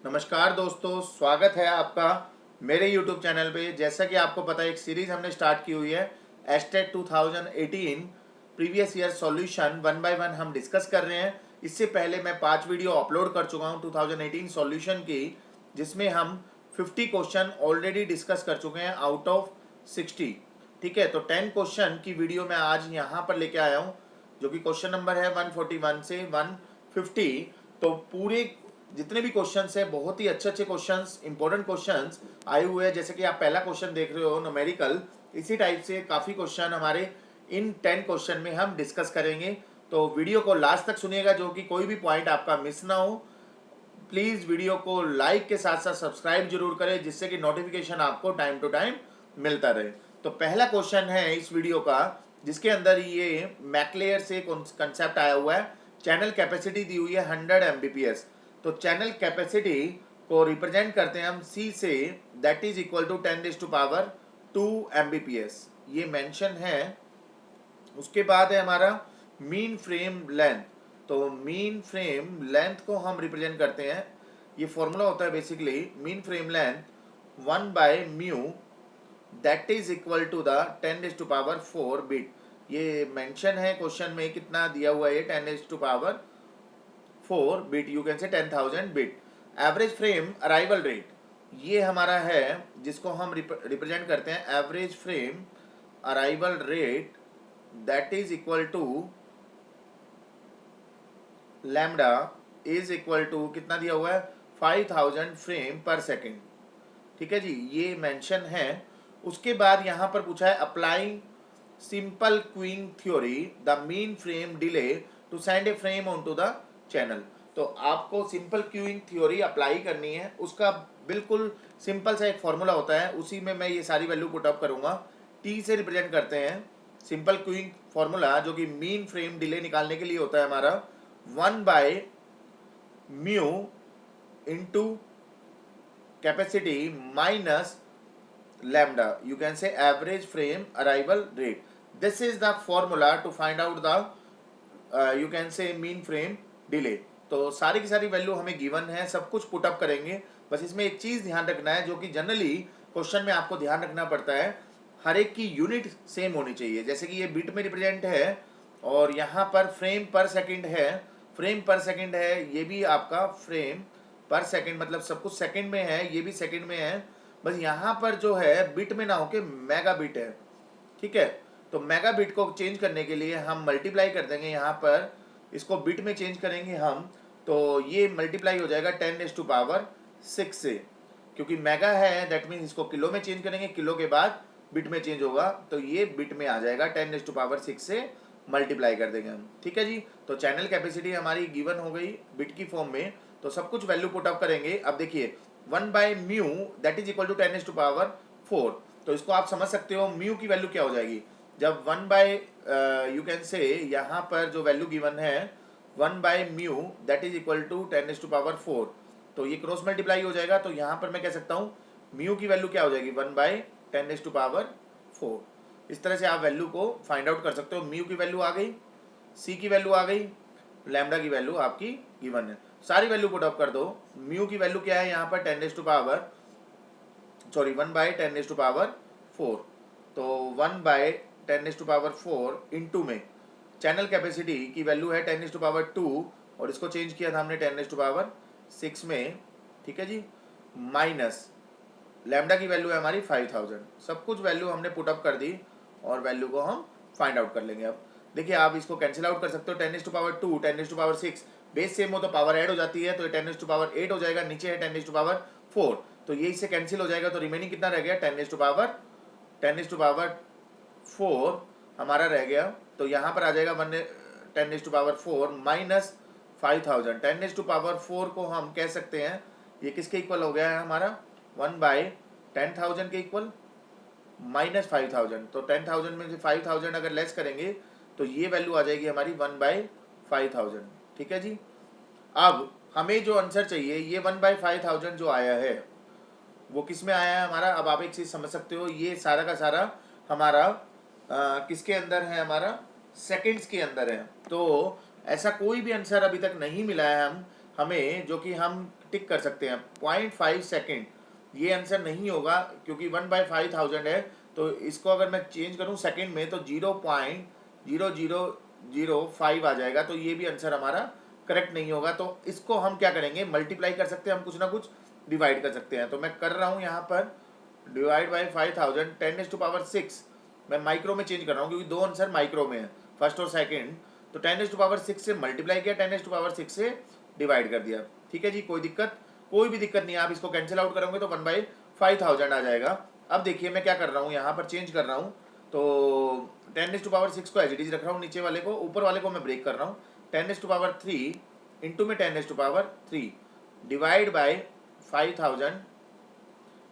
नमस्कार दोस्तों, स्वागत है आपका मेरे YouTube चैनल पे। जैसा कि आपको पता है, एक सीरीज हमने स्टार्ट की हुई है estate 2018 previous year solution one by one हम डिस्कस कर रहे हैं। इससे पहले मैं 5 वीडियो अपलोड कर चुका हूं 2018 सॉल्यूशन की, जिसमें हम 50 क्वेश्चन ऑलरेडी डिस्कस कर चुके हैं आउट ऑफ 60। ठीक है, तो 10 क्वेश्चन की वीडियो मैं आज यहाँ पर लेके आया हूँ, जो कि क्वेश्चन नंबर है 141 से 150। तो पूरे जितने भी क्वेश्चंस है, बहुत ही अच्छे अच्छे क्वेश्चंस, इंपॉर्टेंट क्वेश्चंस आए हुए हैं। जैसे कि आप पहला क्वेश्चन देख रहे हो न्यूमेरिकल, इसी टाइप से काफ़ी क्वेश्चन हमारे इन 10 क्वेश्चन में हम डिस्कस करेंगे। तो वीडियो को लास्ट तक सुनिएगा, जो कि कोई भी पॉइंट आपका मिस ना हो। प्लीज़ वीडियो को लाइक के साथ साथ सब्सक्राइब जरूर करें, जिससे कि नोटिफिकेशन आपको टाइम टू टाइम मिलता रहे। तो पहला क्वेश्चन है इस वीडियो का, जिसके अंदर ये मैकलेयर से कंसेप्ट आया हुआ है। चैनल कैपेसिटी दी हुई है 100 Mbps। तो चैनल कैपेसिटी को रिप्रेजेंट करते हैं हम C से, that is equal to 10⁻² Mbps, ये मेंशन है। उसके बाद है हमारा मीन फ्रेम लेंथ। तो मीन फ्रेम लेंथ को हम रिप्रेजेंट करते हैं, ये फॉर्मूला होता है basically mean frame length 1/μ, that is equal to the 10⁻⁴ bit. ये मेंशन है क्वेश्चन में, कितना दिया हुआ है 10⁻⁴ bit, you can say 10,000 bit. Average frame arrival rate, ये हमारा है जिसको हम रिप्रेजेंट करते हैं average frame arrival rate, that is equal to lambda is equal to, कितना दिया हुआ है 5000 फ्रेम पर सेकेंड। ठीक है जी, ये मेंशन है। उसके बाद यहाँ पर पूछा है applying simple queuing theory the mean frame delay to send a frame on to the channel. तो आपको सिंपल क्यूइंग थ्योरी अप्लाई करनी है, उसका बिल्कुल सिंपल सा एक फॉर्मूला होता है, उसी में मैं ये सारी वैल्यू पुट अप करूंगा। टी से रिप्रेजेंट करते हैं सिंपल क्यूइंग फॉर्मूला, जो कि मीन फ्रेम डिले निकालने के लिए होता है हमारा 1/μ into capacity minus lambda, you can say average frame arrival rate. This is the formula to find out the you can say mean frame delay. तो सारी की सारी वैल्यू हमें गिवन है, सब कुछ पुट अप करेंगे। बस इसमें एक चीज ध्यान रखना है, जो कि जनरली क्वेश्चन में आपको ध्यान रखना पड़ता है, हर एक की यूनिट सेम होनी चाहिए। जैसे कि ये बिट में रिप्रेजेंट है और यहाँ पर फ्रेम पर सेकंड है, फ्रेम पर सेकंड है, ये भी आपका फ्रेम पर सेकंड, मतलब सब कुछ सेकंड में है, ये भी सेकंड में है। बस यहाँ पर जो है बिट में ना होके मेगा बिट है। ठीक है, तो मेगा बिट को चेंज करने के लिए हम मल्टीप्लाई कर देंगे, यहाँ पर इसको बिट में चेंज करेंगे हम, तो ये मल्टीप्लाई हो जाएगा 10⁻⁶ से। क्योंकि मेगा है दैट मीन्स इसको किलो में चेंज करेंगे, किलो के बाद बिट में चेंज होगा, तो ये बिट में आ जाएगा 10⁻⁶ से मल्टीप्लाई कर देंगे हम। ठीक है जी, तो चैनल कैपेसिटी हमारी गिवन हो गई बिट की फॉर्म में। तो सब कुछ वैल्यू पुट अप करेंगे। अब देखिए 1/μ दैट इज इक्वल टू 10⁻⁴। तो इसको आप समझ सकते हो म्यू की वैल्यू क्या हो जाएगी, जब 1/, यू कैन से यहाँ पर जो वैल्यू गिवन है 1/μ दैट इज इक्वल टू 10⁻⁴, तो ये क्रॉस मल्टीप्लाई हो जाएगा। तो यहाँ पर मैं कह सकता हूँ म्यू की वैल्यू क्या हो जाएगी 1/10⁻⁴। इस तरह से आप वैल्यू को फाइंड आउट कर सकते हो। म्यू की वैल्यू आ गई, सी की वैल्यू आ गई, लैम्डा की वैल्यू आपकी गिवन है। सारी वैल्यू पुट अप कर दो। म्यू की वैल्यू क्या है यहाँ पर 1/10⁻⁴। तो 1/10⁻⁴ इंटू में चैनल कैपेसिटी की वैल्यू है 10⁻², और इसको चेंज किया था हमने 10⁻�6 में। ठीक है जी, माइनस लैम्डा की वैल्यू है हमारी 5000। सब कुछ वैल्यू हमने पुट अप कर दी और वैल्यू को हम फाइंड आउट कर लेंगे। अब देखिए, आप इसको कैंसिल आउट कर सकते हो। 10⁻², 10⁻6, बेस सेम हो तो पावर ऐड हो जाती है, तो ये 10⁸ हो जाएगा, नीचे है 10⁻⁴, तो ये इससे कैंसिल हो जाएगा। तो रिमेनिंग कितना रह गया 10⁻⁴ हमारा रह गया। तो यहाँ पर आ जाएगा 10⁻⁴ माइनस 5000। 10⁻⁴ को हम कह सकते हैं ये किसके इक्वल हो गया है हमारा 1/10,000 के इक्वल, माइनस 5000। तो 10,000 में से 5000 अगर लेस करेंगे तो ये वैल्यू आ जाएगी हमारी 1/5000। ठीक है जी, अब हमें जो आंसर चाहिए, ये 1/5000 जो आया है वो किस में आया है हमारा। अब आप एक चीज समझ सकते हो, ये सारा का सारा हमारा किसके अंदर है, हमारा सेकंड्स के अंदर है। तो ऐसा कोई भी आंसर अभी तक नहीं मिला है हमें, जो कि हम टिक कर सकते हैं। 0.5 सेकेंड ये आंसर नहीं होगा क्योंकि 1/5000 है, तो इसको अगर मैं चेंज करूं सेकेंड में तो 0.0005 आ जाएगा, तो ये भी आंसर हमारा करेक्ट नहीं होगा। तो इसको हम क्या करेंगे, मल्टीप्लाई कर सकते हैं, हम कुछ ना कुछ डिवाइड कर सकते हैं। तो मैं कर रहा हूँ यहाँ पर डिवाइड बाई 5000, 10⁶ मैं माइक्रो में चेंज कर रहा हूँ क्योंकि दो आंसर माइक्रो में है, फर्स्ट और सेकंड। तो 10⁶ से मल्टीप्लाई किया, 10⁶ से डिवाइड कर दिया। ठीक है जी, कोई भी दिक्कत नहीं है। आप इसको कैंसिल आउट करोगे तो 1/5000 आ जाएगा। अब देखिए मैं क्या कर रहा हूँ, यहाँ पर चेंज कर रहा हूँ। तो 10⁶ को एज इट इज रख रहा हूँ, नीचे वाले को, ऊपर वाले को मैं ब्रेक कर रहा हूँ। 10⁻³ इंटू में 10⁻³ डिवाइड बाई 5000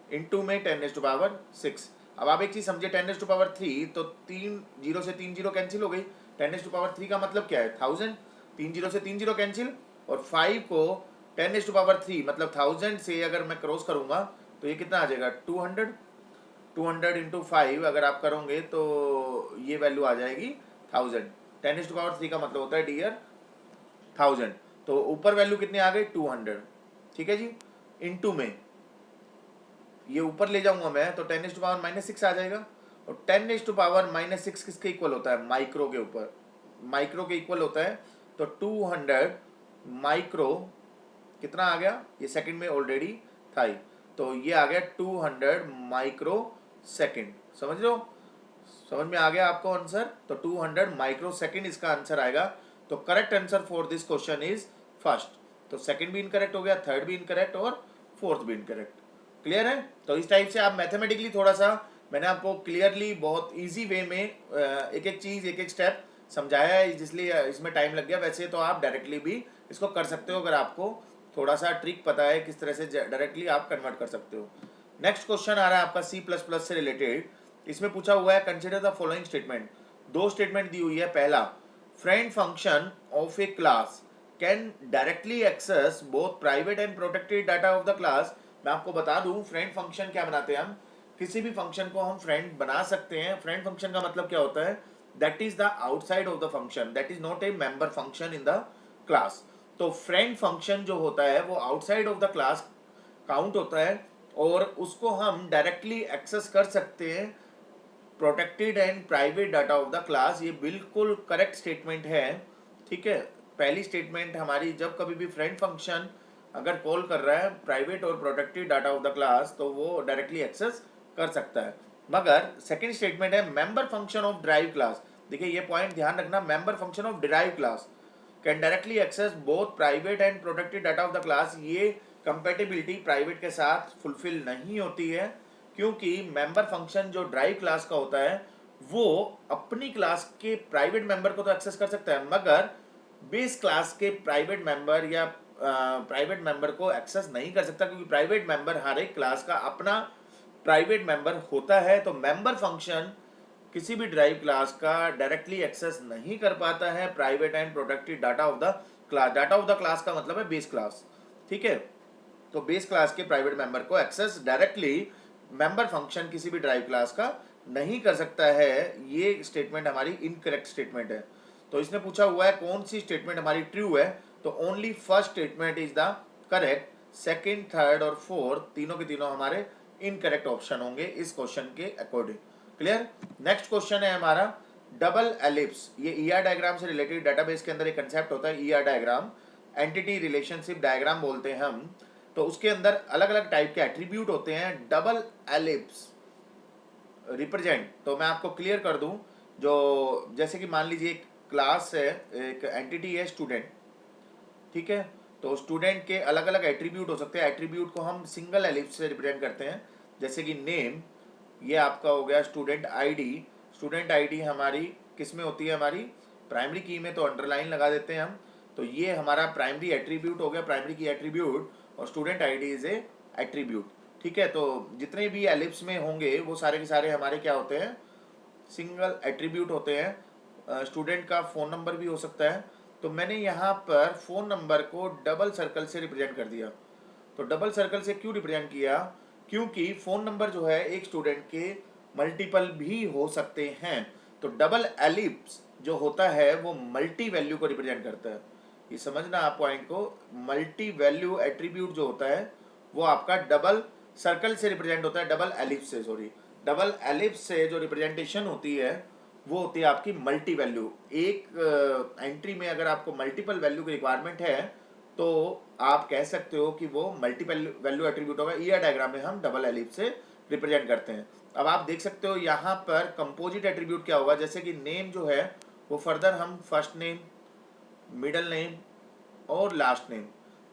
इंटू में 10⁻6। अब आप एक चीज समझे, 10⁻3 तो 3 जीरो से 3 जीरो कैंसिल हो गई। 10⁻3 का मतलब क्या है, 1000, 3 जीरो से 3 जीरो कैंसिल, और 5 को 10⁻3 मतलब 1000 से अगर मैं क्रॉस करूंगा तो ये कितना आ जाएगा, 200। 200 इंटू 5 अगर आप करोगे तो ये वैल्यू आ जाएगी 1000। 10⁻3 का मतलब होता है डियर 1000। तो ऊपर वैल्यू कितनी आ गई, 200। ठीक है जी, इंटू में ये ऊपर ले जाऊंगा मैं तो 10⁻⁻6 आ जाएगा। और 10⁻⁻6 किसके इक्वल होता है, माइक्रो के ऊपर, माइक्रो के इक्वल होता है। तो 200 माइक्रो कितना आ गया, ये सेकंड में ऑलरेडी था ही, तो ये आ गया 200 माइक्रो सेकंड। समझ लो, समझ में आ गया आपको आंसर। तो 200 माइक्रो सेकंड इसका आंसर आएगा। तो correct answer for this question is first. तो सेकंड भी इनकरेक्ट हो गया, थर्ड भी इनकरेक्ट और फोर्थ भी इनकरेक्ट। क्लियर है। तो इस टाइप से आप मैथमेटिकली थोड़ा सा मैंने आपको क्लियरली बहुत इजी वे में एक एक चीज एक एक स्टेप समझाया है, इसलिए इसमें टाइम लग गया। वैसे तो आप डायरेक्टली भी इसको कर सकते हो अगर आपको थोड़ा सा ट्रिक पता है किस तरह से डायरेक्टली आप कन्वर्ट कर सकते हो। नेक्स्ट क्वेश्चन आ रहा है आपका C++ से रिलेटेड। इसमें पूछा हुआ है कंसिडर द फॉलोइंग स्टेटमेंट। दो स्टेटमेंट दी हुई है। पहला, friend function of a class can directly access both private and protected data of the class. मैं आपको बता दूं फ्रेंड फंक्शन क्या बनाते हैं हम, किसी भी फंक्शन को हम फ्रेंड बना सकते हैं। फ्रेंड फंक्शन का मतलब क्या होता है, that is the outside of the function, that is not a member function in the class. तो फ्रेंड फंक्शन जो होता है वो outside of the class count होता है और उसको हम डायरेक्टली एक्सेस कर सकते हैं protected and private data of the class. ये बिल्कुल करेक्ट स्टेटमेंट है। ठीक है, पहली स्टेटमेंट हमारी, जब कभी भी फ्रेंड फंक्शन अगर कॉल कर रहा है प्राइवेट और protected data of the class तो वो डायरेक्टली एक्सेस कर सकता है। मगर सेकंड स्टेटमेंट है member function of derive class. देखिए ये पॉइंट ध्यान रखना, member function of derive class can directly access both private and protected data of the class. ये कंपेटिबिलिटी प्राइवेट के साथ फुलफिल नहीं होती है क्योंकि मेंबर फंक्शन जो ड्राइव क्लास का होता है वो अपनी क्लास के प्राइवेट मेंबर को तो एक्सेस कर सकता है मगर बेस क्लास के प्राइवेट मेंबर या प्राइवेट मेंबर को एक्सेस नहीं कर सकता क्योंकि प्राइवेट मेंबर हर एक क्लास का अपना प्राइवेट मेंबर होता है। तो मेंबर फंक्शन किसी भी ड्राइव क्लास का डायरेक्टली एक्सेस नहीं कर पाता है private and protected data of the class. Data of the class का मतलब है बेस क्लास। ठीक है, तो बेस क्लास के प्राइवेट मेंबर को एक्सेस डायरेक्टली मेंबर फंक्शन किसी भी ड्राइव क्लास का नहीं कर सकता है। ये स्टेटमेंट हमारी इनकरेक्ट स्टेटमेंट है। तो इसने पूछा हुआ है कौन सी स्टेटमेंट हमारी ट्रू है, तो only first statement is the correct, second, third और फोर्थ तीनों के तीनों हमारे इनकरेक्ट ऑप्शन होंगे इस क्वेश्चन के अकॉर्डिंग। क्लियर। नेक्स्ट क्वेश्चन है हमारा डबल एलिप्स। ये ईआर डायग्राम से रिलेटेड डेटाबेस के अंदर एक कंसेप्ट होता है ER diagram, entity relationship diagram बोलते हैं हम। तो उसके अंदर अलग अलग टाइप के एट्रीब्यूट होते हैं। डबल एलिप्स रिप्रेजेंट, तो मैं आपको क्लियर कर दूं, जो जैसे कि मान लीजिए एक क्लास है, एक एंटिटी है स्टूडेंट। ठीक है, तो स्टूडेंट के अलग अलग एट्रीब्यूट हो सकते हैं। एट्रीब्यूट को हम सिंगल एलिप्स से रिप्रेजेंट करते हैं। जैसे कि नेम, ये आपका हो गया स्टूडेंट आईडी। स्टूडेंट आईडी हमारी किस में होती है, हमारी प्राइमरी की में, तो अंडरलाइन लगा देते हैं हम। तो ये हमारा प्राइमरी एट्रीब्यूट हो गया, प्राइमरी की एट्रीब्यूट, और student ID is a attribute. ठीक है, तो जितने भी एलिप्स में होंगे वो सारे के सारे हमारे क्या होते हैं, सिंगल एट्रीब्यूट होते हैं। स्टूडेंट का फ़ोन नंबर भी हो सकता है। तो मैंने यहाँ पर फ़ोन नंबर को डबल सर्कल से रिप्रेजेंट कर दिया। तो डबल सर्कल से क्यों रिप्रेजेंट किया, क्योंकि फ़ोन नंबर जो है एक स्टूडेंट के मल्टीपल भी हो सकते हैं। तो डबल एलिप्स जो होता है वो मल्टी वैल्यू को रिप्रेजेंट करता है। ये समझना आप पॉइंट को, मल्टी वैल्यू एट्रीब्यूट जो होता है वो आपका डबल सर्कल से रिप्रेजेंट होता है, डबल एलिप्स से, सॉरी डबल एलिप्स से जो रिप्रेजेंटेशन होती है वो होती है आपकी मल्टी वैल्यू। एक एंट्री में अगर आपको मल्टीपल वैल्यू की रिक्वायरमेंट है तो आप कह सकते हो कि वो मल्टीपल वैल्यू एट्रीब्यूट होगा। ईआर डायग्राम में हम डबल एलिप्स से रिप्रेजेंट करते हैं। अब आप देख सकते हो यहाँ पर कंपोजिट एट्रीब्यूट क्या होगा, जैसे कि नेम जो है वो फर्दर हम फर्स्ट नेम, मिडल नेम और लास्ट नेम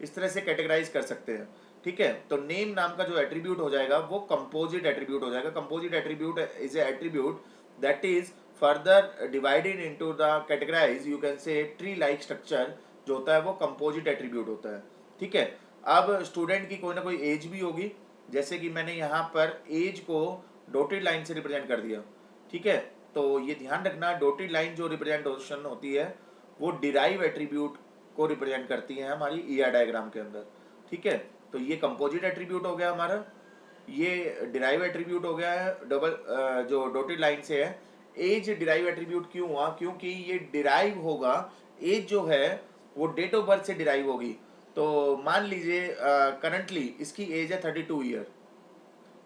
इस तरह से कैटेगराइज कर सकते हैं। ठीक है, तो नेम नाम का जो एट्रीब्यूट हो जाएगा वो कंपोजिट एट्रीब्यूट हो जाएगा। Composite attribute is a attribute that is further divided into the categorise you can say tree like structure जो होता है वो कंपोजिट एट्रीब्यूट होता है। ठीक है, अब स्टूडेंट की कोई ना कोई एज भी होगी, जैसे कि मैंने यहाँ पर एज को डॉटेड लाइन से रिप्रेजेंट कर दिया। ठीक है, तो ये ध्यान रखना डॉटेड लाइन जो रिप्रेजेंटेशन होती है वो डिराइव एट्रीब्यूट को रिप्रेजेंट करती है हमारी ईआर डायग्राम के अंदर। ठीक है, तो ये कंपोजिट एट्रीब्यूट हो गया हमारा, ये डिराइव एट्रीब्यूट हो गया है डबल जो डॉटेड लाइन से है। एज डिराइव एट्रीब्यूट क्यों हुआ, क्योंकि ये डिराइव होगा, एज जो है वो डेट ऑफ बर्थ से डिराइव होगी। तो मान लीजिए करंटली इसकी एज है 32 ईयर।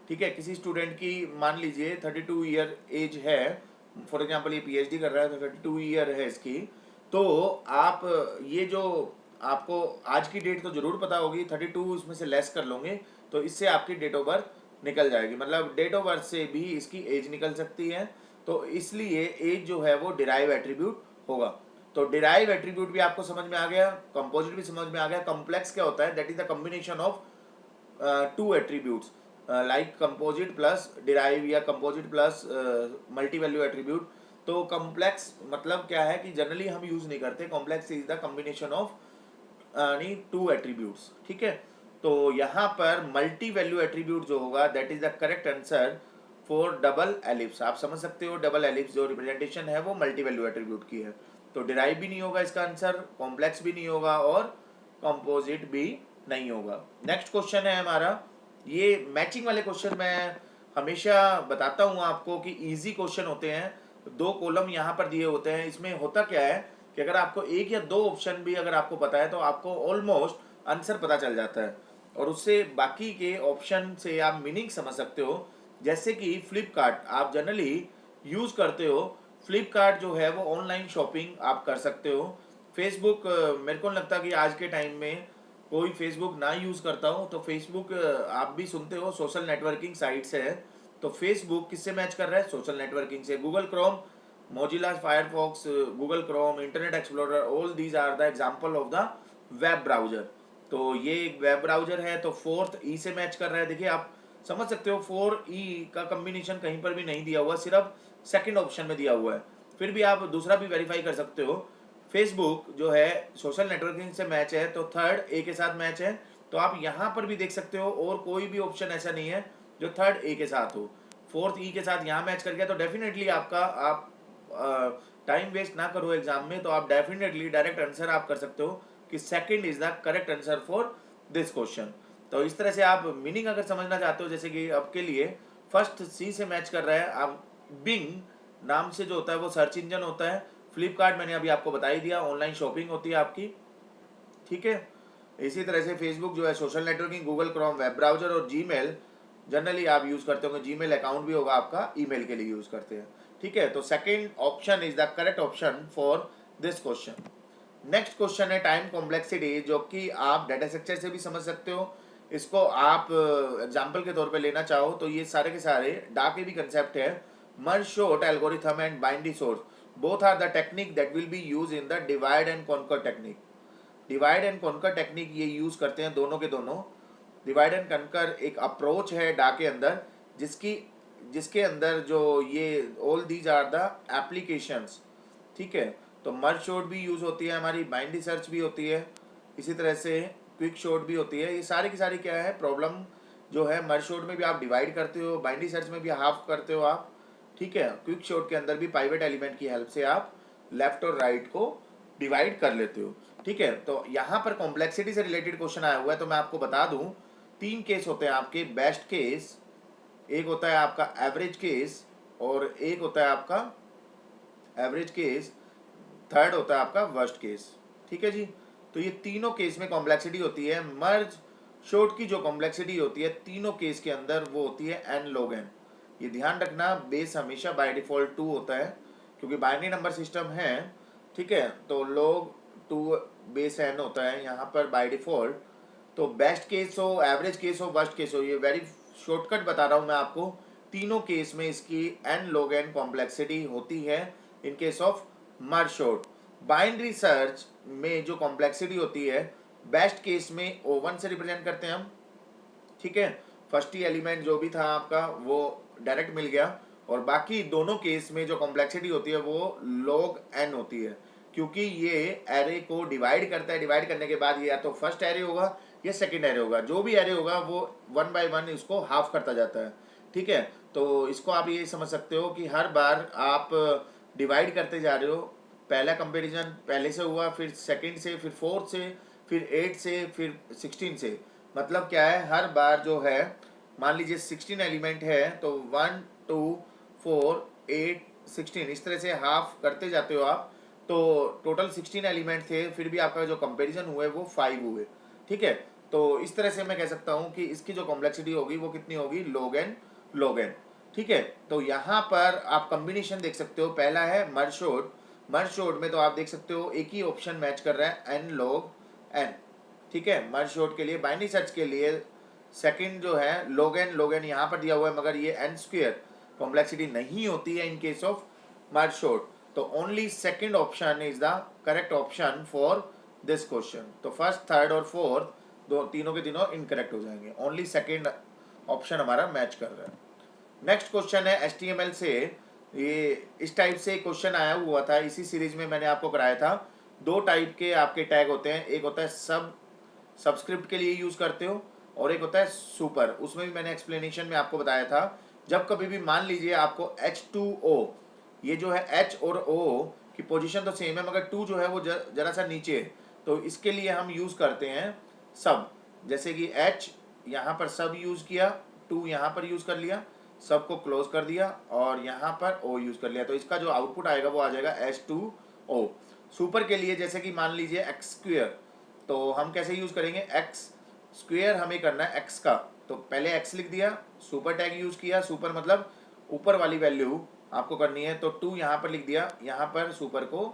ठीक है, किसी स्टूडेंट की मान लीजिए 32 ईयर एज है, फॉर एग्जांपल ये पीएचडी कर रहा है तो 32 ईयर है इसकी। तो आप ये जो आपको आज की डेट तो जरूर पता होगी, 32 उसमें से लेस कर लोगे तो इससे आपकी डेट ऑफ बर्थ निकल जाएगी, मतलब डेट ऑफ बर्थ से भी इसकी एज निकल सकती है। तो इसलिए एज जो है वो डिराइव एट्रीब्यूट होगा। तो डिराइव एट्रीब्यूट भी आपको समझ में आ गया, कंपोजिट भी समझ में आ गया। कॉम्प्लेक्स क्या होता है, that is the combination of two attributes like composite plus derive या composite plus multi value attribute. तो कॉम्प्लेक्स मतलब क्या है कि जनरली हम यूज नहीं करते, complex is the combination of नहीं टू एट्रीब्यूट्स। ठीक है, तो यहाँ पर मल्टी वैल्यू एट्रीब्यूट जो होगा that is the correct answer for double ellipse. आप समझ सकते हो डबल एलिप्स जो रिप्रेजेंटेशन है वो मल्टी वैल्यू एट्रीब्यूट की है। तो डिराइव भी नहीं होगा इसका आंसर, कॉम्प्लेक्स भी नहीं होगा और कंपोजिट भी नहीं होगा। नेक्स्ट क्वेश्चन है हमारा, ये मैचिंग वाले क्वेश्चन मैं हमेशा बताता हूँ आपको कि इजी क्वेश्चन होते हैं। दो कॉलम यहाँ पर दिए होते हैं, इसमें होता क्या है कि अगर आपको एक या दो ऑप्शन भी अगर आपको पता है तो आपको ऑलमोस्ट आंसर पता चल जाता है और उससे बाकी के ऑप्शन से आप मीनिंग समझ सकते हो। जैसे कि फ्लिपकार्ट आप जनरली यूज करते हो, फ्लिपकार्ट जो है वो ऑनलाइन शॉपिंग आप कर सकते हो। फेसबुक मेरे को नहीं लगता कि आज के टाइम में कोई फेसबुक ना यूज़ करता हो, तो फेसबुक आप भी सुनते हो सोशल नेटवर्किंग साइट्स है। तो फेसबुक किससे मैच कर रहा है, सोशल नेटवर्किंग से। Google Chrome, Mozilla Firefox, Google Chrome, Internet Explorer, all these are the example of the web browser. तो ये एक वेब ब्राउजर है, तो फोर्थ ई से मैच कर रहा है। देखिए आप समझ सकते हो 4E का कम्बिनेशन कहीं पर भी नहीं दिया हुआ, सिर्फ सेकंड ऑप्शन में दिया हुआ है। फिर भी आप दूसरा भी वेरीफाई कर सकते हो। फेसबुक जो है सोशल नेटवर्किंग से मैच है तो थर्ड ए के साथ मैच है। तो आप यहाँ पर भी देख सकते हो और कोई भी ऑप्शन ऐसा नहीं है जो थर्ड ए के साथ हो। फोर्थ ई के साथ यहाँ मैच कर गया तो डेफिनेटली आपका आप टाइम वेस्ट ना करो एग्जाम में, तो आप डेफिनेटली डायरेक्ट आंसर आप कर सकते हो कि second is the correct answer for this question. तो इस तरह से आप मीनिंग अगर समझना चाहते हो, जैसे कि आपके लिए फर्स्ट सी से मैच कर रहा है, आप बिंग नाम से जो होता है वो सर्च इंजन होता है। फ्लिपकार्ट मैंने अभी आपको बता ही दिया, ऑनलाइन शॉपिंग होती है आपकी। ठीक है, इसी तरह से फेसबुक जो है social networking, Google Chrome web browser और जीमेल जनरली आप यूज करते होंगे, जीमेल अकाउंट भी होगा आपका, ईमेल के लिए यूज करते हैं। ठीक है, तो second option is the correct option for this question. Next question है टाइम कॉम्प्लेक्सिटी, जो कि आप डाटा स्ट्रक्चर से भी समझ सकते हो। इसको आप एग्जाम्पल के तौर पे लेना चाहो तो ये सारे के सारे डा के भी कंसेप्ट है। Merge sort algorithm and binary search both are the technique that will be use in the divide and conquer technique. Divide and conquer technique ये यूज करते हैं दोनों के दोनों। डिवाइड एंड कॉन्कर एक अप्रोच है डा के अंदर, जिसकी जिसके अंदर जो ये all these are the applications. ठीक है, तो मर्ज शॉर्ट भी यूज होती है हमारी, बाइनरी सर्च भी होती है, इसी तरह से क्विक शॉर्ट भी होती है। ये सारी की सारी क्या है प्रॉब्लम जो है, मर्ज शॉर्ट में भी आप डिवाइड करते हो, बाइनरी सर्च में भी हाफ करते हो आप। ठीक है, क्विक शॉर्ट के अंदर भी पाइवेट एलिमेंट की हेल्प से आप लेफ्ट और राइट को डिवाइड कर लेते हो। ठीक है, तो यहाँ पर कॉम्प्लेक्सिटी से रिलेटेड क्वेश्चन आया हुआ है, तो मैं आपको बता दूं तीन केस होते हैं आपके, बेस्ट केस, एक होता है आपका एवरेज केस, और एक होता है आपका एवरेज केस, थर्ड होता है आपका वर्स्ट केस। ठीक है जी, तो ये तीनों केस में कॉम्प्लेक्सिटी होती है। मर्ज शॉर्ट की जो कॉम्प्लेक्सिटी होती है तीनों केस के अंदर वो होती है n log n। ये ध्यान रखना, बेस हमेशा बाय डिफॉल्ट 2 होता है क्योंकि बाइनरी नंबर सिस्टम है, ठीक है। तो log 2 बेस n होता है यहाँ पर बाय डिफॉल्ट। तो बेस्ट केस हो, एवरेज केस हो, वर्स्ट केस हो, ये वेरी शॉर्टकट बता रहा हूँ मैं आपको, तीनों केस में इसकी n log n कॉम्प्लेक्सिटी होती है in case of merge short. Binary search में जो कॉम्प्लेक्सिटी होती है बेस्ट केस में O1 से रिप्रेजेंट करते हैं हम, ठीक है। फर्स्ट ही एलिमेंट जो भी था आपका वो डायरेक्ट मिल गया, और बाकी दोनों केस में जो कॉम्प्लेक्सिटी होती है वो log n होती है क्योंकि ये एरे को डिवाइड करता है। डिवाइड करने के बाद ये या तो फर्स्ट एरे होगा या सेकंड एरे होगा, जो भी एरे होगा वो 1 बाय 1 इसको हाफ करता जाता है, ठीक है। तो इसको आप ये समझ सकते हो कि हर बार आप डिवाइड करते जा रहे हो, पहला कंपैरिजन पहले से हुआ, फिर सेकंड से, फिर फोर्थ से, फिर 8 से, फिर 16 से। मतलब क्या है, हर बार जो है मान लीजिए 16 एलिमेंट है तो 1 2 4 8 16 इस तरह से हाफ करते जाते हो आप। तो टोटल 16 एलिमेंट थे, फिर भी आपका जो कंपैरिजन हुए वो 5 हुए, ठीक है। तो इस तरह से मैं कह सकता हूँ कि इसकी जो कॉम्प्लेक्सिटी होगी वो कितनी होगी, log n, ठीक है। तो यहाँ पर आप कॉम्बिनेशन देख सकते हो, पहला है मर्ज शॉर्ट। मर्ज शॉर्ट में तो आप देख सकते हो एक ही ऑप्शन मैच कर रहा है n log n, ठीक है। मर्ज शॉर्ट के लिए, बाइनरी सर्च के लिए सेकंड जो है log n यहाँ पर दिया हुआ है, मगर ये n स्क्वायर कॉम्प्लेक्सिटी नहीं होती है in case of merge sort. तो only second option is the correct option for this question. तो फर्स्ट, थर्ड और फोर्थ दो तीनों के तीनों इनकरेक्ट हो जाएंगे, ओनली सेकंड ऑप्शन हमारा मैच कर रहा है। नेक्स्ट क्वेश्चन है HTML से। ये इस टाइप से क्वेश्चन आया हुआ था, इसी सीरीज में मैंने आपको कराया था। दो टाइप के आपके टैग होते हैं, एक होता है सबस्क्रिप्ट के लिए यूज करते हो, और एक होता है सुपर। उसमें भी मैंने एक्सप्लेनेशन में आपको बताया था, जब कभी भी मान लीजिए आपको H2O, ये जो है H और O की पोजीशन तो सेम है मगर 2 जो है वो जरा सा नीचे है, तो इसके लिए हम यूज करते हैं सब। जैसे कि H यहाँ पर सब यूज किया, 2 यहाँ पर यूज कर लिया, सब को क्लोज कर दिया, और यहाँ पर O यूज कर लिया, तो इसका जो आउटपुट आएगा वो आ जाएगा H2O। सुपर के लिए जैसे कि मान लीजिए एक्स स्क्वेयर, तो हम कैसे यूज करेंगे, एक्स स्क्वेयर हमें करना है एक्स का, तो पहले एक्स लिख दिया, सुपर टैग यूज किया, सुपर मतलब ऊपर वाली वैल्यू आपको करनी है, तो 2 यहाँ पर लिख दिया, यहाँ पर सुपर को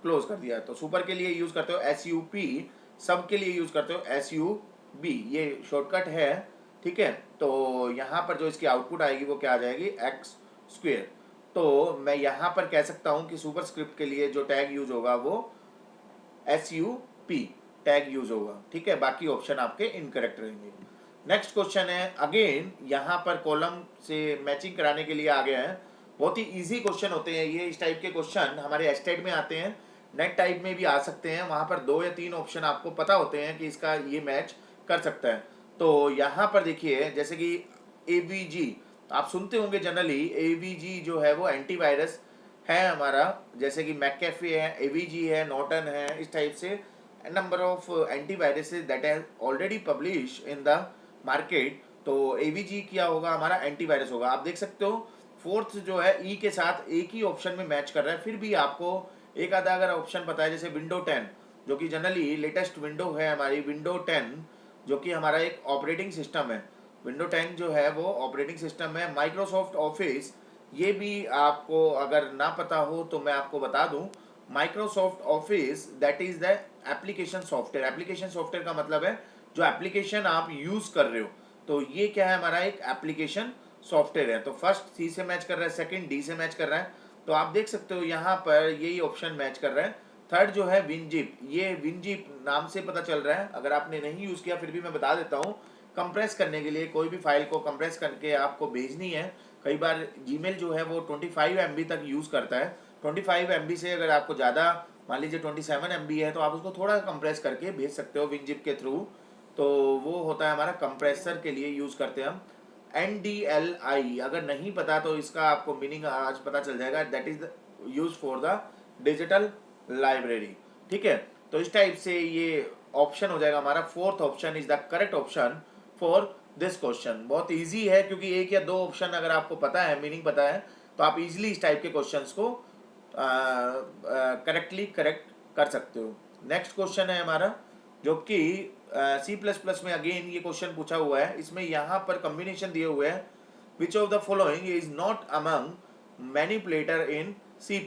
क्लोज कर दिया। तो सुपर के लिए यूज करते हो SUP, सब के लिए यूज करते हो SUB, ये शॉर्टकट है, ठीक है। तो यहाँ पर जो इसकी आउटपुट आएगी वो क्या आ जाएगी, एक्स स्क्वेयर। तो मैं यहाँ पर कह सकता हूँ कि सुपर स्क्रिप्ट के लिए जो टैग यूज होगा वो SUP टैग यूज होगा, ठीक है। बाकी ऑप्शन आपके इनकरेक्ट रहेंगे। नेक्स्ट क्वेश्चन है, अगेन यहाँ पर कॉलम से मैचिंग कराने के लिए आ गया है। बहुत ही इजी क्वेश्चन होते हैं ये, इस टाइप के क्वेश्चन हमारे एस्टेट में आते हैं, नेट टाइप में भी आ सकते हैं। वहाँ पर 2 या 3 ऑप्शन आपको पता होते हैं कि इसका ये मैच कर सकता है। तो यहाँ पर देखिए, जैसे कि AVG आप सुनते होंगे जनरली, AVG जो है वो एंटीवायरस है हमारा, जैसे कि मैकेफे है, AVG है, नॉर्टन है, इस टाइप से number of antiviruses that has already publish in the market. तो AVG क्या होगा, हमारा एंटीवायरस होगा। आप देख सकते हो फोर्थ जो है E के साथ एक ही ऑप्शन में मैच कर रहा है, फिर भी आपको एक आधा अगर ऑप्शन पता है, जैसे विंडो 10 जो कि जनरली लेटेस्ट विंडो है हमारी, विंडो 10 जो कि हमारा एक ऑपरेटिंग सिस्टम है। विंडो 10 जो है वो ऑपरेटिंग सिस्टम है। माइक्रोसॉफ्ट ऑफिस, ये भी आपको अगर ना पता हो तो मैं आपको बता दूं, Microsoft office that is the application software. Application software का मतलब है जो एप्लीकेशन आप यूज कर रहे हो, तो ये क्या है, हमारा एक एप्लीकेशन सॉफ्टवेयर है। तो फर्स्ट C से मैच कर रहा है, सेकंड D से मैच कर रहा है, तो आप देख सकते हो यहाँ पर यही ऑप्शन मैच कर रहा है। थर्ड जो है विनजिप, ये विनजिप नाम से पता चल रहा है, अगर आपने नहीं यूज किया फिर भी मैं बता देता हूँ। कंप्रेस करने के लिए कोई भी फाइल को कंप्रेस करके आपको भेजनी है, कई बार जीमेल जो है वो 25 MB तक यूज करता है। 25 MB से अगर आपको ज़्यादा, मान लीजिए 27 MB है, तो आप उसको थोड़ा कंप्रेस करके भेज सकते हो विनजिप के थ्रू। तो वो होता है हमारा कंप्रेसर के लिए यूज करते हैं हम। NDLI अगर नहीं पता तो इसका आपको मीनिंग आज पता चल जाएगा, that is use for the digital library, ठीक है। तो इस टाइप से ये ऑप्शन हो जाएगा हमारा, fourth option is the correct option for this question. बहुत इजी है क्योंकि एक या दो ऑप्शन अगर आपको पता है, मीनिंग पता है, तो आप इजीली इस टाइप के क्वेश्चंस को करेक्टली करेक्ट कर सकते हो। नेक्स्ट क्वेश्चन है हमारा, जो कि C++ में अगेन ये क्वेश्चन पूछा हुआ है। इसमें यहाँ पर कॉम्बिनेशन दिए हुए हैं, which of the following is not among manipulator in C++।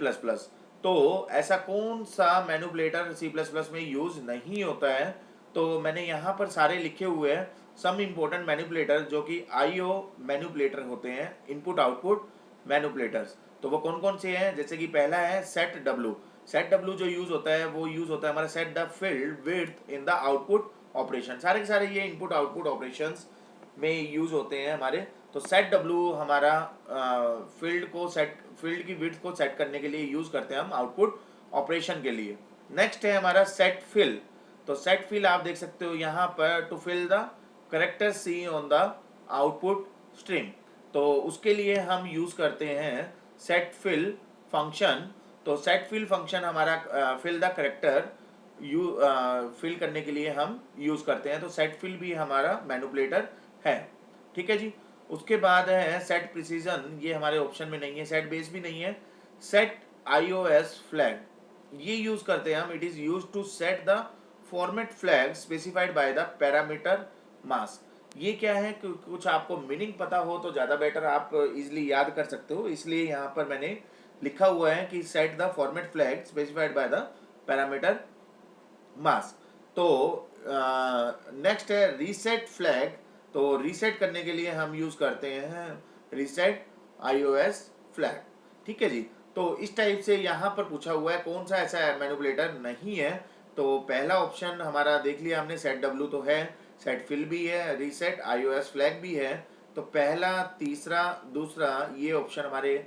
तो ऐसा कौन सा मैनिपुलेटर C++ में यूज नहीं होता है? तो मैंने यहाँ पर सारे लिखे हुए हैं, सम इम्पोर्टेंट मैनिपुलेटर जो कि IO मैनिपुलेटर होते हैं, इनपुट आउटपुट मैनिपुलेटर्स। तो वो कौन कौन से हैं? जैसे कि पहला है सेट डब्ल्यू। सेट डब्ल्यू जो यूज होता है वो यूज होता है हमारा set the field width in the output operation. सारे के सारे ये इनपुट आउटपुट ऑपरेशंस में यूज होते हैं हमारे। तो सेट डब्ल्यू हमारा फील्ड की विड्थ को सेट करने के लिए यूज करते हैं हम आउटपुट ऑपरेशन के लिए। नेक्स्ट है हमारा सेट फिल। तो सेट फिल आप देख सकते हो यहाँ पर, to fill the character C on the output stream. तो उसके लिए हम यूज करते हैं सेट फिल फंक्शन। तो सेट फिल फंक्शन हमारा फिल द करेक्टर फिल करने के लिए हम यूज करते हैं। तो सेट फिल भी हमारा मैनिपुलेटर है, ठीक है जी। उसके बाद है सेट प्रिसीजन, ये हमारे ऑप्शन में नहीं है। सेट बेस भी नहीं है। सेट iOS फ्लैग, ये यूज करते हैं हम। It is use to set the format flag specified by the parameter mask. ये क्या है? कुछ आपको मीनिंग पता हो तो ज़्यादा बेटर, आप इजिली याद कर सकते हो, इसलिए यहाँ पर मैंने लिखा हुआ है कि set the format flag specified by the parameter mask. तो नेक्स्ट है रीसेट फ्लैग। तो रीसेट करने के लिए हम यूज करते हैं रीसेट iOS फ्लैग, ठीक है जी। तो इस टाइप से यहाँ पर पूछा हुआ है कौन सा ऐसा मैनिपुलेटर नहीं है। तो पहला ऑप्शन हमारा देख लिया हमने, सेट डब्ल्यू तो है, सेट फिल भी है, रीसेट iOS फ्लैग भी है। तो पहला, तीसरा, दूसरा ये ऑप्शन हमारे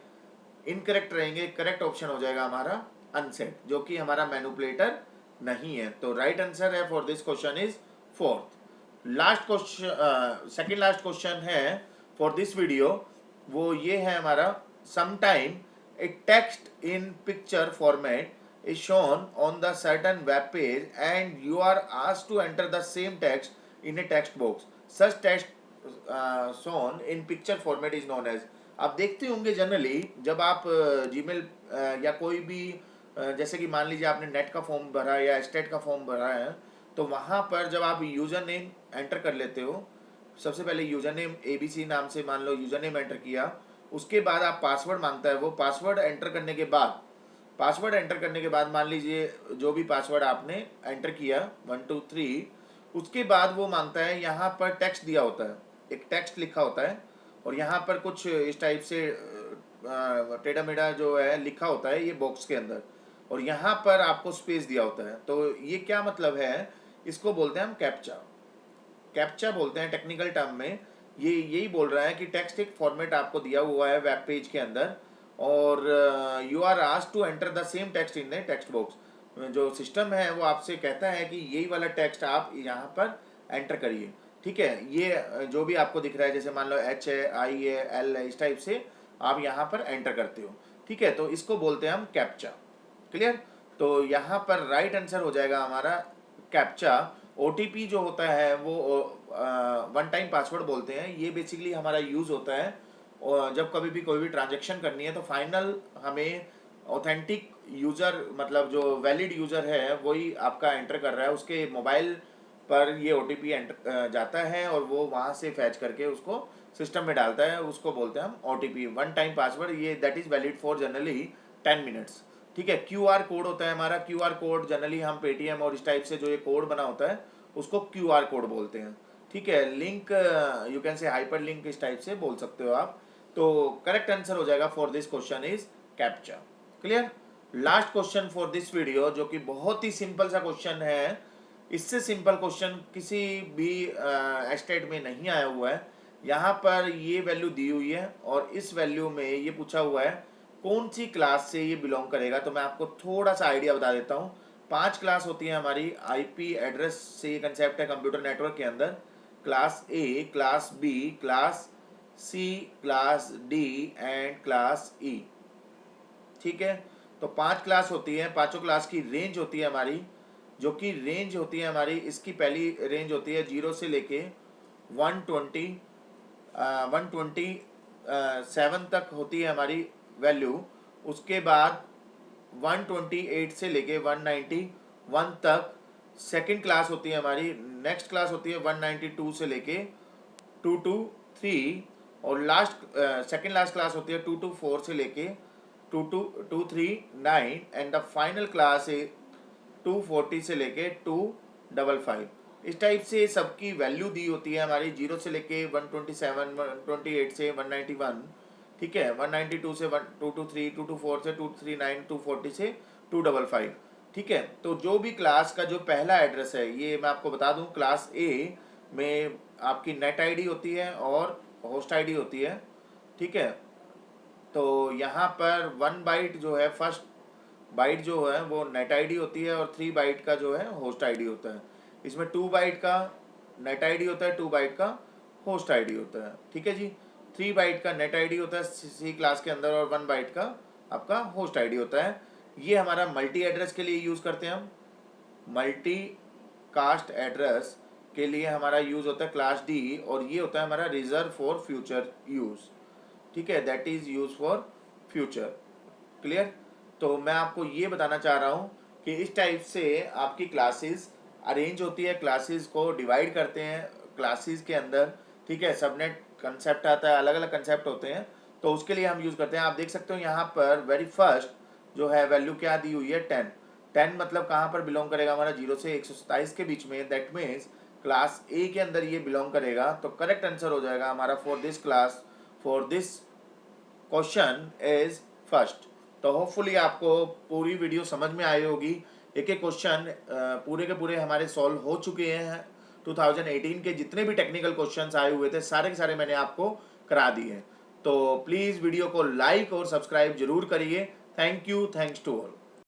इनकरेक्ट रहेंगे। करेक्ट ऑप्शन हो जाएगा हमारा अनसेट, जो कि हमारा मैनिपुलेटर नहीं है। तो राइट आंसर है for this question is fourth. Last question, second last question है फॉर दिस वीडियो, वो ये है हमारा, sometime A text in picture format is shown on the certain web page and you are asked to enter the same text in a text box. Such text shown in picture format is known as। आप देखते होंगे generally जब आप Gmail या कोई भी जैसे कि मान लीजिए आपने नेट का फॉर्म भरा या स्टेट का फॉर्म भरा है, तो वहाँ पर जब आप यूज़र नेम एंटर कर लेते हो, सबसे पहले यूज़र नेम ABC नाम से मान लो यूज़र नेम एंटर किया, उसके बाद आप पासवर्ड मांगता है। वो पासवर्ड एंटर करने के बाद मान लीजिए जो भी पासवर्ड आपने एंटर किया 1 2 3, उसके बाद वो मांगता है, यहाँ पर टेक्स्ट दिया होता है, एक टेक्स्ट लिखा होता है और यहाँ पर कुछ इस टाइप से टेढ़ा मेढ़ा जो है लिखा होता है ये बॉक्स के अंदर, और यहाँ पर आपको स्पेस दिया होता है। तो ये क्या मतलब है? इसको बोलते हैं हम कैप्चा। कैप्चा बोलते हैं टेक्निकल टर्म में। ये यही बोल रहा है कि टेक्स्ट एक फॉर्मेट आपको दिया हुआ है वेब पेज के अंदर और you are asked to enter the same text in the text box. जो सिस्टम है वो आपसे कहता है कि यही वाला टेक्स्ट आप यहाँ पर एंटर करिए, ठीक है। ये जो भी आपको दिख रहा है, जैसे मान लो H है, I है, L है, इस टाइप से आप यहाँ पर एंटर करते हो, ठीक है। तो इसको बोलते हैं हम कैप्चा। क्लियर? तो यहाँ पर राइट आंसर हो जाएगा हमारा कैप्चा। OTP जो होता है वो वन टाइम पासवर्ड बोलते हैं। ये बेसिकली हमारा यूज़ होता है और जब कभी भी कोई भी ट्रांजेक्शन करनी है तो फाइनल हमें ऑथेंटिक यूज़र, मतलब जो वैलिड यूज़र है वही आपका एंटर कर रहा है, उसके मोबाइल पर ये OTP एंटर जाता है और वो वहाँ से फैच करके उसको सिस्टम में डालता है। उसको बोलते हैं हम OTP, वन टाइम पासवर्ड। ये that is valid for generally 10 minutes, ठीक है। QR कोड होता है हमारा। QR कोड जनरली हम पेटीएम और इस टाइप से जो ये कोड बना होता है उसको QR कोड बोलते हैं, ठीक है। लिंक यू कैन से हाइपर लिंक, इस टाइप से बोल सकते हो आप। तो करेक्ट आंसर हो जाएगा for this question is captcha. Clear? Last question for this video, जो कि बहुत ही सिंपल सा क्वेश्चन है। इससे सिंपल क्वेश्चन किसी भी एस्टेट में नहीं आया हुआ है। यहाँ पर ये वैल्यू दी हुई है और इस वैल्यू में ये पूछा हुआ है कौन सी क्लास से ये बिलोंग करेगा। तो मैं आपको थोड़ा सा आइडिया बता देता हूँ। 5 क्लास होती है हमारी। IP एड्रेस से ये कंसेप्ट है कंप्यूटर नेटवर्क के अंदर। Class A, class B, class C, class D and class E, ठीक है। तो 5 क्लास होती है। पांचों क्लास की रेंज होती है हमारी, जो कि रेंज होती है हमारी, इसकी पहली रेंज होती है 0 से लेके 127 तक होती है हमारी वैल्यू। उसके बाद 128 से लेके 190 1 तक सेकंड क्लास होती है हमारी। नेक्स्ट क्लास होती है 192 से लेके 223, और लास्ट सेकंड लास्ट क्लास होती है 224 से लेके 239, एंड द फाइनल क्लास है 240 से लेके 255। इस टाइप से सबकी वैल्यू दी होती है हमारी, 0 से लेके 127, 128 से 191, ठीक है, 192 से 223, 224 से 239, 240 से 255, ठीक है। तो जो भी क्लास का जो पहला एड्रेस है, ये मैं आपको बता दूं, क्लास ए में आपकी नेट आईडी होती है और होस्ट आईडी होती है, ठीक है। तो यहाँ पर 1 बाइट जो है, फर्स्ट बाइट जो है वो नेट आईडी होती है, और 3 बाइट का जो है होस्ट आईडी होता है। इसमें 2 बाइट का नेट आईडी होता है, 2 बाइट का होस्ट आईडी होता है, ठीक है जी। 3 बाइट का नेट आईडी होता है सी क्लास के अंदर, और 1 बाइट का आपका होस्ट आईडी होता है। ये हमारा मल्टी एड्रेस के लिए यूज़ करते हैं हम। मल्टी कास्ट एड्रेस के लिए हमारा यूज़ होता है क्लास डी, और ये होता है हमारा रिजर्व फॉर फ्यूचर यूज़, ठीक है, that is use for future. Clear. तो मैं आपको ये बताना चाह रहा हूँ कि इस टाइप से आपकी क्लासेस अरेंज होती है, क्लासेस को डिवाइड करते हैं क्लासेस के अंदर, ठीक है। सबनेट कंसेप्ट आता है, अलग अलग कंसेप्ट होते हैं, तो उसके लिए हम यूज़ करते हैं। आप देख सकते हो यहाँ पर वेरी फर्स्ट जो है वैल्यू क्या दी हुई है, 10। 10 मतलब कहाँ पर बिलोंग करेगा हमारा, 0 से 127 के बीच में, दैट मीन्स क्लास ए के अंदर ये बिलोंग करेगा। तो करेक्ट आंसर हो जाएगा हमारा for this class, for this question is first. तो होपफुली आपको पूरी वीडियो समझ में आई होगी। एक एक क्वेश्चन पूरे के पूरे हमारे सॉल्व हो चुके हैं। 2018 के जितने भी टेक्निकल क्वेश्चंस आए हुए थे, सारे के सारे मैंने आपको करा दिए। तो प्लीज़ वीडियो को लाइक और सब्सक्राइब जरूर करिए। Thank you, thanks to all.